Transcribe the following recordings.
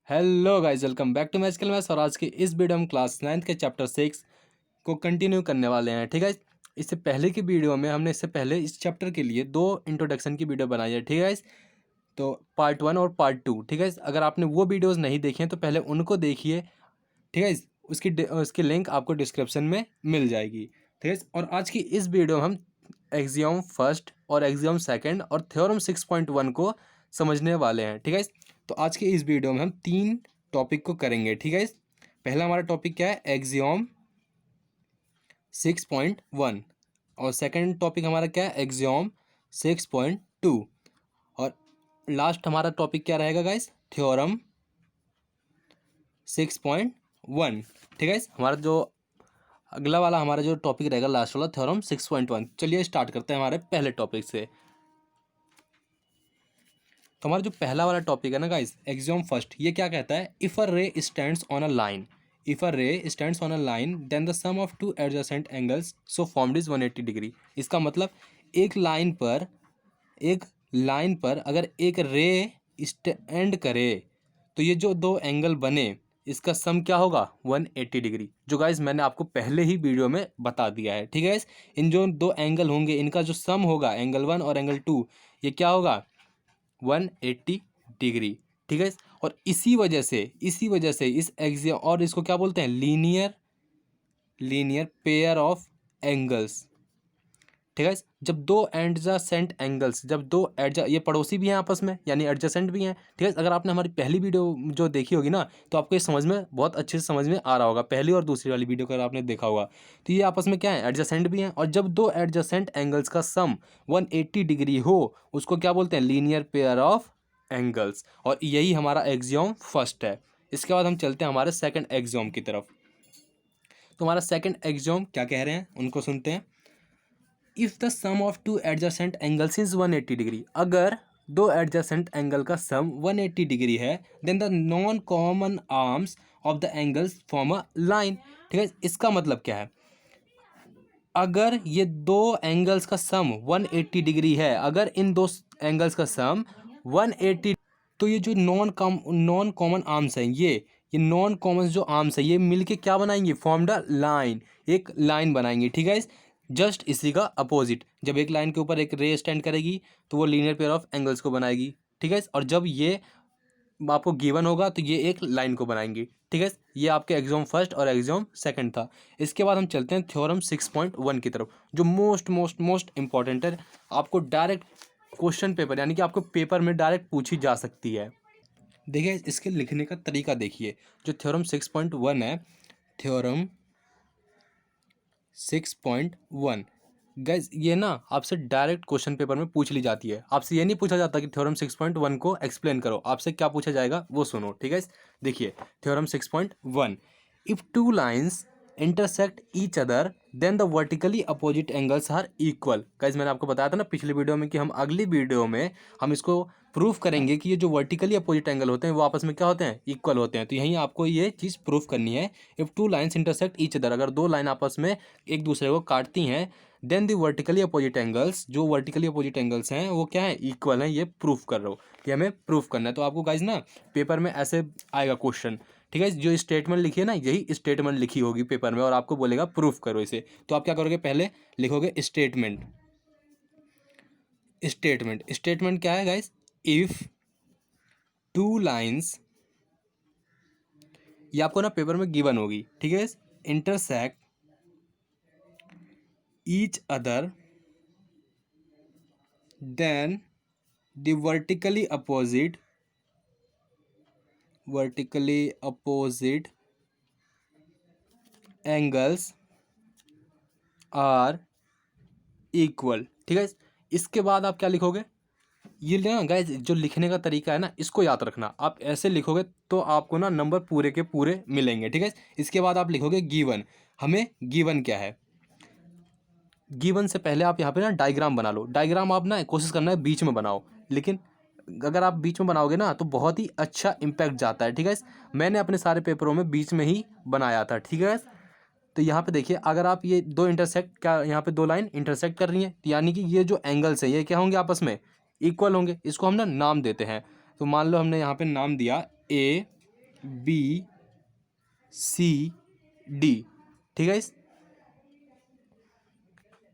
Hello guys, welcome back to magical maths. और आज के इस वीडियो हम क्लास 9th के चैप्टर 6 को कंटिन्यू करने वाले हैं। ठीक है। इससे पहले की वीडियो में हमने इससे पहले इस चैप्टर के लिए दो इंट्रोडक्शन की वीडियो बनाई है। ठीक है। तो पार्ट 1 और पार्ट 2। ठीक है। अगर आपने वो वीडियोज़ नहीं देखी हैं तो पहले उनको देखिए। ठीक है। उसकी लिंक आपको डिस्क्रिप्शन में मिल जाएगी। ठीक है। और आज की इस वीडियो में हम एक्सियोम फर्स्ट और एक्सियोम सेकंड और थ्योरम 6.1 को समझने वाले हैं। ठीक है। तो आज के इस वीडियो में हम 3 टॉपिक को करेंगे। ठीक है। पहला हमारा टॉपिक क्या है, एक्सियोम 6.1। और सेकंड टॉपिक हमारा क्या है, एक्सियोम 6.2। और लास्ट हमारा टॉपिक क्या रहेगा गाइस, थ्योरम 6.1। ठीक है। हमारा जो अगला वाला हमारा जो टॉपिक रहेगा लास्ट वाला, थ्योरम 6.1। चलिए स्टार्ट करते हैं हमारे पहले टॉपिक से। तो हमारा जो पहला वाला टॉपिक है ना गाइस, एक्सियोम फर्स्ट, ये क्या कहता है, if a ray stands on a line, if a ray stands on a line then the sum of two adjacent angles so formed is 180 degree. इसका मतलब एक लाइन पर अगर एक रे स्टैंड करे तो ये जो दो एंगल बने इसका सम क्या होगा, 180 डिग्री। जो गाइस मैंने आपको पहले ही वीडियो में बता दिया है। ठीक है गाइस, इन जो दो एंगल होंगे इनका जो सम होगा, एंगल 1 और एंगल 2, ये क्या होगा, 180 डिग्री। ठीक है। और इसी वजह से इस एक्सियम, और इसको क्या बोलते हैं, लीनियर पेयर ऑफ एंगल्स। ठीक है। जब दो एडजेसेंट एंगल्स, जब दो ये पड़ोसी भी हैं आपस में, यानी एडजेसेंट भी हैं। ठीक है। अगर आपने हमारी पहली वीडियो जो देखी होगी ना, तो आपको ये समझ में बहुत अच्छे से समझ में आ रहा होगा, पहली और दूसरी वाली वीडियो अगर आपने देखा होगा तो ये आपस में क्या है, एडजेसेंट भी हैं। और जब दो एडजेसेंट एंगल्स का सम 180 डिग्री हो उसको क्या बोलते हैं, लीनियर पेयर ऑफ एंगल्स। और यही हमारा एक्सियोम फर्स्ट है। इसके बाद हम चलते हैं हमारे सेकंड एक्सियोम की तरफ। तो हमारा सेकंड एक्सियोम क्या कह रहे हैं उनको सुनते हैं। If the sum of two adjacent angles is 180 degree, अगर दो एडजेसेंट एंगल का सम 180 डिग्री है then the non common arms of the angles form a line. ठीक है। इसका मतलब क्या है, अगर ये दो एंगल्स का सम 180 डिग्री है, अगर इन दो एंगल्स का सम 180, तो ये जो नॉन कॉमन आर्म्स हैं, ये नॉन कॉमन जो आर्म्स है ये मिलके क्या बनाएंगे, फॉर्म द लाइन, एक लाइन बनाएंगे। ठीक है। जस्ट इसी का अपोजिट, जब एक लाइन के ऊपर एक रे स्टैंड करेगी तो वो लीनियर पेयर ऑफ एंगल्स को बनाएगी। ठीक है। और जब ये आपको गिवन होगा तो ये एक लाइन को बनाएंगी। ठीक है। ये आपके एग्जाम फर्स्ट और एग्जाम सेकंड था। इसके बाद हम चलते हैं थ्योरम 6.1 की तरफ, जो मोस्ट मोस्ट मोस्ट इंपॉर्टेंट है। आपको डायरेक्ट क्वेश्चन पेपर, यानी कि आपको पेपर में डायरेक्ट पूछी जा सकती है। देखिए इसके लिखने का तरीका देखिए। जो थ्योरम 6.1 है, थ्योरम 6.1 गाइज, ये ना आपसे डायरेक्ट क्वेश्चन पेपर में पूछ ली जाती है। आपसे ये नहीं पूछा जाता कि थ्योरम 6.1 को एक्सप्लेन करो, आपसे क्या पूछा जाएगा वो सुनो। ठीक है। देखिए theorem 6.1, if two lines intersect each other then the vertically opposite angles are equal. Guys मैंने आपको बताया था ना पिछली वीडियो में कि हम अगली वीडियो में हम इसको प्रूफ करेंगे कि ये जो वर्टिकली अपोजिट एंगल होते हैं वो आपस में क्या होते हैं, इक्वल होते हैं। तो यहीं आपको ये चीज़ प्रूफ करनी है। If two lines intersect each other, अगर दो लाइन आपस में एक दूसरे को काटती हैं, then the vertically opposite angles, जो वर्टिकली अपोजिट एंगल्स हैं वो क्या है, इक्वल हैं। ये प्रूफ कर रहे हो कि हमें प्रूफ करना है। तो आपको गाइज ना पेपर में ऐसे आएगा क्वेश्चन। ठीक है। जो स्टेटमेंट लिखी है ना, यही स्टेटमेंट लिखी होगी पेपर में और आपको बोलेगा प्रूफ करो इसे। तो आप क्या करोगे, पहले लिखोगे स्टेटमेंट। स्टेटमेंट क्या है गाइज, इफ टू लाइंस, ये आपको ना पेपर में गिवन होगी। ठीक है। Intersect each other then the vertically opposite angles are equal। ठीक है। इसके बाद आप क्या लिखोगे, ये ना गाइस जो लिखने का तरीका है ना, इसको याद रखना। आप ऐसे लिखोगे तो आपको ना नंबर पूरे के पूरे मिलेंगे। ठीक है। इसके बाद आप लिखोगे गिवन। हमें गिवन क्या है, गिवन से पहले आप यहाँ पे ना डायग्राम बना लो। डायग्राम आप ना कोशिश करना है बीच में बनाओ, लेकिन अगर आप बीच में बनाओगे ना तो बहुत ही अच्छा इम्पैक्ट जाता है। ठीक है। मैंने अपने सारे पेपरों में बीच में ही बनाया था। ठीक है। तो यहाँ पे देखिए, अगर आप ये दो इंटरसेक्ट, क्या यहाँ पे दो लाइन इंटरसेक्ट कर रही हैं, तो यानी कि ये जो एंगल्स हैं ये क्या होंगे, आपस में इक्वल होंगे। इसको हम ना नाम देते हैं। तो मान लो हमने यहाँ पे नाम दिया ए बी सी डी। ठीक है,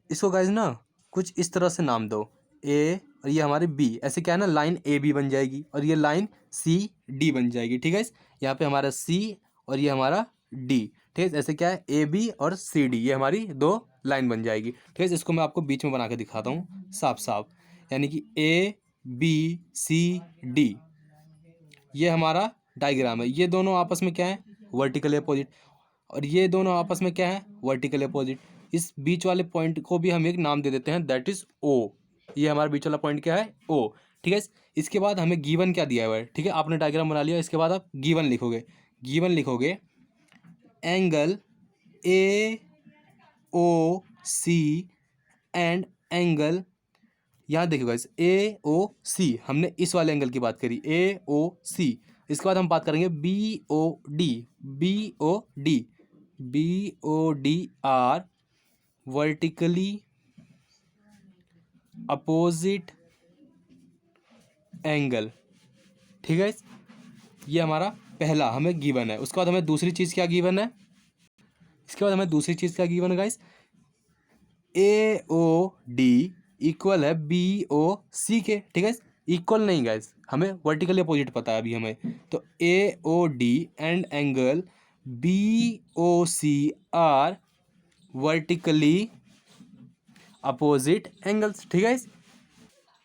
इसको गाइज ना कुछ इस तरह से नाम दो, ए और ये हमारे बी, ऐसे क्या है ना, लाइन ए बी बन जाएगी और ये लाइन सी डी बन जाएगी। ठीक है, यहाँ पे हमारा सी और ये हमारा डी। ठीक है, ऐसे क्या है, ए बी और सी डी, ये हमारी दो लाइन बन जाएगी। ठीक है, इसको मैं आपको बीच में बना के दिखाता हूँ साफ साफ, यानी कि ए बी सी डी, ये हमारा डायग्राम है। ये दोनों आपस में क्या है, वर्टिकल अपोजिट, और ये दोनों आपस में क्या है, वर्टिकल अपोजिट। इस बीच वाले पॉइंट को भी हम एक नाम दे देते हैं, दैट इज ओ। ये हमारा बीच वाला पॉइंट क्या है, ओ। ठीक है, इसके बाद हमें गिवन क्या दिया हुआ है। ठीक है, आपने डायग्राम बना लिया, इसके बाद आप गिवन लिखोगे। गिवन लिखोगे angle A O C and angle, यहाँ देखिए गाइस, ए ओ सी, हमने इस वाले एंगल की बात करी, ए ओ सी। इसके बाद हम बात करेंगे B O D, B O D, B O D are vertically opposite angle. ठीक है, ये हमारा पहला हमें गिवन है। उसके बाद हमें दूसरी चीज़ क्या गिवन है, इसके बाद हमें दूसरी चीज़ क्या गिवन है गाइस, ए ओ डी इक्वल है बी ओ सी के। ठीक है, इक्वल नहीं गाइस, हमें वर्टिकली अपोजिट पता है अभी हमें, तो A O D and angle B O C are vertically opposite angles. ठीक है,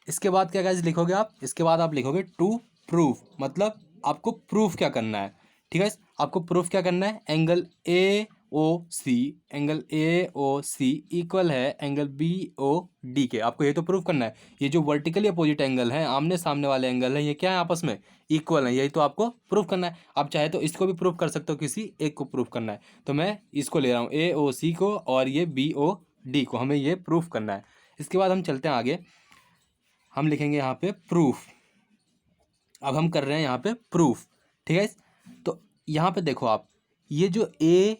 इसके बाद क्या गाइस लिखोगे आप, इसके बाद आप लिखोगे टू प्रूफ, मतलब आपको प्रूफ क्या करना है। ठीक है, आपको प्रूफ क्या करना है, angle A O C, angle A O C equal है एंगल बी ओ डी के। आपको ये तो प्रूफ करना है, ये जो वर्टिकली अपोजिट एंगल है, आमने सामने वाले एंगल है, ये क्या है, आपस में इक्वल है। यही तो आपको प्रूफ करना है। आप चाहे तो इसको भी प्रूफ कर सकते हो, किसी एक को प्रूफ करना है, तो मैं इसको ले रहा हूँ, ए ओ सी को, और ये बी ओ डी को, हमें ये प्रूफ करना है। इसके बाद हम चलते हैं आगे, हम लिखेंगे यहाँ पे प्रूफ। अब हम कर रहे हैं यहाँ पे प्रूफ। ठीक है, तो यहाँ पे देखो आप, ये जो ए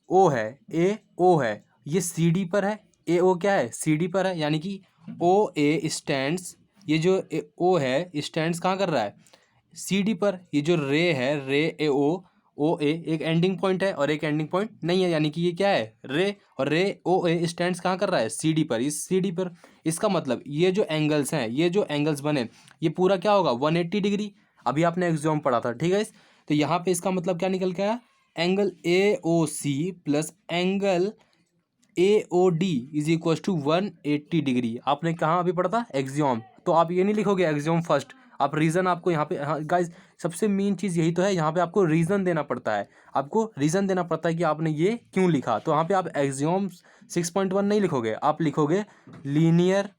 ओ है, ए ओ है, ये सी डी पर है, ए ओ क्या है, सी डी पर है, यानी कि ओ ए स्टैंड्स, ये जो ओ है स्टैंड्स कहाँ कर रहा है, सी डी पर। ये जो रे है, रे ए ओ ए, एक एंडिंग पॉइंट है और एक एंडिंग पॉइंट नहीं है, यानी कि ये क्या है, रे, और रे ओ ए स्टैंड्स कहाँ कर रहा है, सी डी पर, इस सी डी पर। इसका मतलब ये जो एंगल्स हैं, ये जो एंगल्स बने, ये पूरा क्या होगा, 180 डिग्री। अभी आपने एक्सॉम पढ़ा था। ठीक है, तो यहाँ पे इसका मतलब क्या निकल के आया, angle A O C plus angle A O D is equal to 180 degree. आपने कहाँ अभी पढ़ा था, एक्सियोम। तो आप ये नहीं लिखोगे एक्सियोम फर्स्ट, आप रीज़न आपको यहाँ पे, हाँ गाइज, सबसे मेन चीज़ यही तो है, यहाँ पे आपको रीज़न देना पड़ता है, आपको रीज़न देना पड़ता है कि आपने ये क्यों लिखा। तो यहाँ पे आप एक्सियोम 6.1 नहीं लिखोगे, आप लिखोगे लीनियर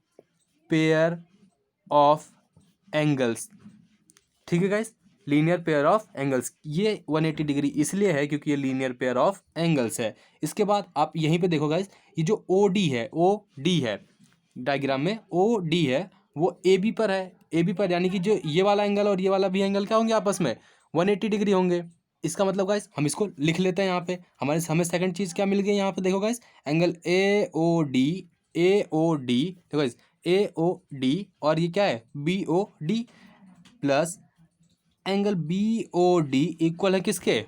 पेयर ऑफ एंगल्स। ठीक है guys, linear pair of angles, ये 180 डिग्री इसलिए है क्योंकि ये लीनियर पेयर ऑफ एंगल्स है। इसके बाद आप यहीं पे देखो गाइज, ये जो ओ डी है, ओ डी है डायग्राम में, ओ डी है, वो ए बी पर है, ए बी पर, यानी कि जो ये वाला एंगल और ये वाला भी एंगल क्या होंगे आपस में, 180 डिग्री होंगे। इसका मतलब गाइज हम इसको लिख लेते हैं यहाँ पे, हमें सेकंड चीज़ क्या मिल गई यहाँ पे, देखो guys, angle A O D, A O D, देखो गाइज, ए ओ डी, और ये क्या है, B O D, plus angle B O D equal है किसके,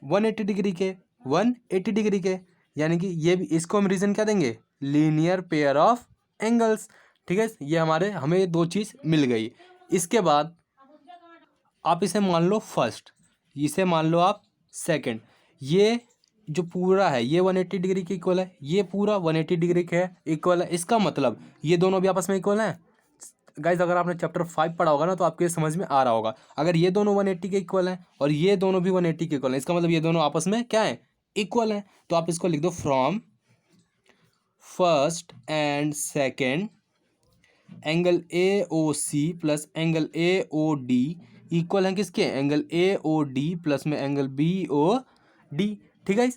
180 डिग्री के, 180 डिग्री के, यानी कि ये भी, इसको हम रीजन क्या देंगे, लीनियर पेयर ऑफ एंगल्स। ठीक है, ये हमारे, हमें दो चीज़ मिल गई। इसके बाद आप इसे मान लो फर्स्ट, इसे मान लो आप सेकंड। ये जो पूरा है ये 180 डिग्री के इक्वल है, ये पूरा 180 डिग्री के इक्वल है। इसका मतलब ये दोनों भी आपस में इक्वल हैं। गाइज अगर आपने चैप्टर 5 पढ़ा होगा ना, तो आपके समझ में आ रहा होगा, अगर ये दोनों 180 के इक्वल हैं और ये दोनों भी 180 के इक्वल हैं, इसका मतलब ये दोनों आपस में क्या है, इक्वल हैं। तो आप इसको लिख दो, from first and second angle A O C plus angle A O D equal है किसके, angle A O D plus में एंगल बी ओ डी। ठीक है,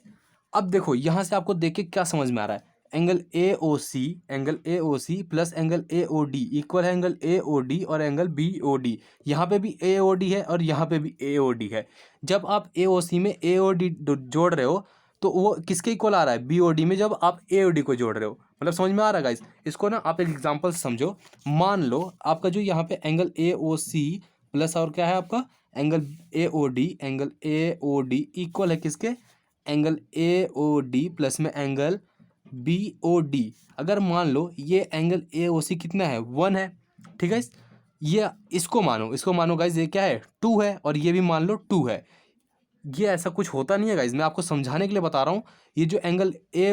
अब देखो यहाँ से आपको देख के क्या समझ में आ रहा है, angle A O C plus angle A O D equal है एंगल ए ओ डी और एंगल बी ओ डी। यहाँ पे भी ए ओ डी है और यहाँ पे भी ए ओ डी है। जब आप ए ओ सी में ए ओ डी जोड़ रहे हो तो वो किसके इक्वल आ रहा है, बी ओ डी में, जब आप ए ओ डी को जोड़ रहे हो। मतलब समझ में आ रहा है गाइस, इसको ना आप एक एग्जांपल समझो। मान लो आपका जो यहाँ पे angle A O C plus और क्या है आपका angle A O D equal है किसके, angle A O D plus में एंगल बी ओ डी। अगर मान लो ये एंगल ए ओ सी कितना है, 1 है, ठीक है। ये इसको मानो गाइज ये क्या है, 2 है, और ये भी मान लो 2 है। ये ऐसा कुछ होता नहीं है गाइज, मैं आपको समझाने के लिए बता रहा हूँ। ये जो एंगल ए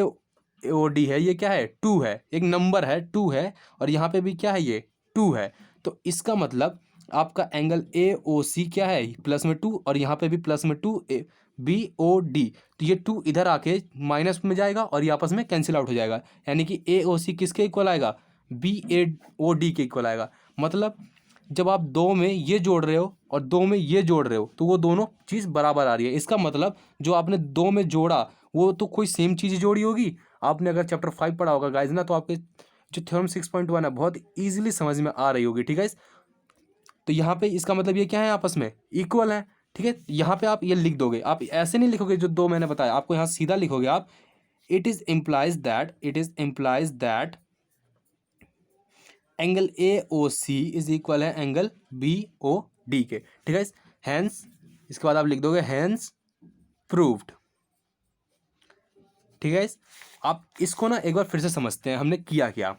ओ डी है ये क्या है, 2 है, एक नंबर है 2 है, और यहाँ पे भी क्या है ये 2 है। तो इसका मतलब आपका एंगल ए ओ सी क्या है, प्लस में 2, और यहाँ पे भी प्लस में 2 बी ओ डी। तो ये 2 इधर आके माइनस में जाएगा और ये आपस में कैंसिल आउट हो जाएगा, यानी कि ए ओ सी किसके इक्वल आएगा, बी ए ओ डी के इक्वल आएगा। मतलब जब आप दो में ये जोड़ रहे हो और दो में ये जोड़ रहे हो तो वो दोनों चीज़ बराबर आ रही है। इसका मतलब जो आपने दो में जोड़ा वो तो कोई सेम चीज़ जोड़ी होगी। आपने अगर चैप्टर 5 पढ़ा होगा गाइज ना, तो आपके जो थ्योरम 6.1 है बहुत ईजिली समझ में आ रही होगी, ठीक है। तो यहाँ पे इसका मतलब ये क्या है, आपस में इक्वल है, ठीक है। यहाँ पे आप ये लिख दोगे, आप ऐसे नहीं लिखोगे जो दो मैंने बताया, आपको यहाँ सीधा लिखोगे आप, it is implies that angle A O C is equal है एंगल बी ओ डी के, ठीक है। हैंस इसके बाद आप लिख दोगे हैंस प्रूव्ड, ठीक है। आप इसको ना एक बार फिर से समझते हैं, हमने किया क्या।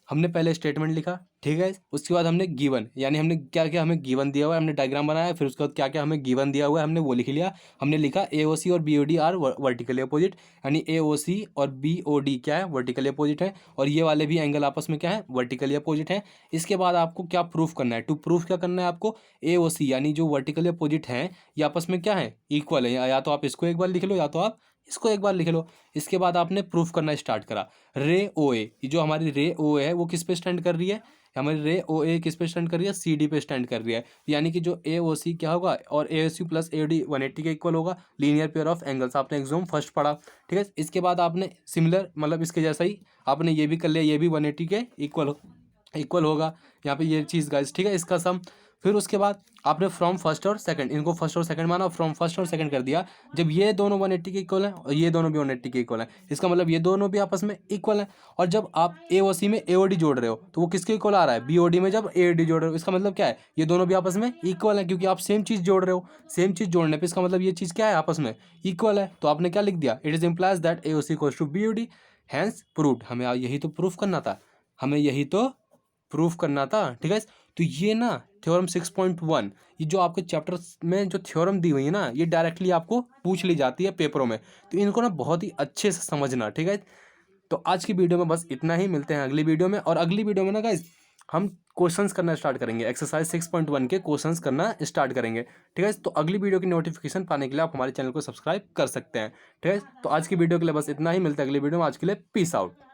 हमने पहले स्टेटमेंट लिखा, ठीक है। उसके बाद हमने गिवन, यानी हमने क्या क्या हमें गिवन दिया हुआ है, हमने डायग्राम बनाया, फिर उसके बाद क्या क्या हमें गिवन दिया हुआ है हमने वो लिख लिया। हमने लिखा ए ओ सी और B O D are vertically opposite, यानी ए ओ सी और बी ओ डी क्या है, वर्टिकली अपोजिट है, और ये वाले भी एंगल आपस में क्या है, वर्टिकली अपोजिट है। इसके बाद आपको क्या प्रूफ करना है, टू प्रूफ क्या करना है आपको, ए ओ सी यानी जो वर्टिकली अपोजिट है ये आपस में क्या है, इक्वल है। या तो आप इसको एक बार लिख लो या तो आप इसको एक बार लिख लो। इसके बाद आपने प्रूफ करना स्टार्ट करा। रे ओ ए, जो हमारी रे ओ ए है वो किस पे स्टैंड कर रही है, हमारी रे ओ ए किस पे स्टैंड कर रही है, सी डी पे स्टैंड कर रही है। यानी कि जो ए ओ सी क्या होगा, और ए सी प्लस ए डी 180 के इक्वल होगा, लीनियर पेयर ऑफ एंगल्स आपने एग्जाम फर्स्ट पढ़ा, ठीक है। इसके बाद आपने सिमिलर मतलब इसके जैसा ही आपने ये भी कर लिया, ये भी 180 के इक्वल होगा यहाँ पे ये चीज़ गाइस, ठीक है, इसका सम। फिर उसके बाद आपने फ्रॉम फर्स्ट और सेकंड, इनको फर्स्ट और सेकंड माना, फ्रॉम फर्स्ट और सेकंड कर दिया। जब ये दोनों 180 के इक्वल हैं और ये दोनों भी 180 के इक्वल हैं, इसका मतलब ये दोनों भी आपस में इक्वल हैं। और जब आप ए ओ सी में ए ओ डी जोड़ रहे हो तो वो किसके इक्वल आ रहा है, बी ओ डी में जब ए डी जोड़ रहे हो, इसका मतलब क्या है, ये दोनों भी आपस में इक्वल है, क्योंकि आप सेम चीज़ जोड़ रहे हो। सेम चीज़ जोड़ने पर इसका मतलब ये चीज़ क्या है, आपस में इक्वल है। तो आपने क्या लिख दिया, it is implies that A O C equals to B O D, hence proved. हमें यही तो प्रूफ करना था, हमें यही तो प्रूफ करना था, ठीक है। तो ये ना थ्योरम 6.1, ये जो आपके चैप्टर में जो थ्योरम दी हुई है ना, ये डायरेक्टली आपको पूछ ली जाती है पेपरों में, तो इनको ना बहुत ही अच्छे से समझना, ठीक है। तो आज की वीडियो में बस इतना ही, मिलते हैं अगली वीडियो में। और अगली वीडियो में ना गाइज हम क्वेश्चंस करना स्टार्ट करेंगे, एक्सरसाइज 6.1 के क्वेश्चंस करना स्टार्ट करेंगे, ठीक है। तो अगली वीडियो की नोटिफिकेशन पाने के लिए आप हमारे चैनल को सब्सक्राइब कर सकते हैं, ठीक है। तो आज की वीडियो के लिए बस इतना ही, मिलते हैं अगली वीडियो में। आज के लिए पीस आउट।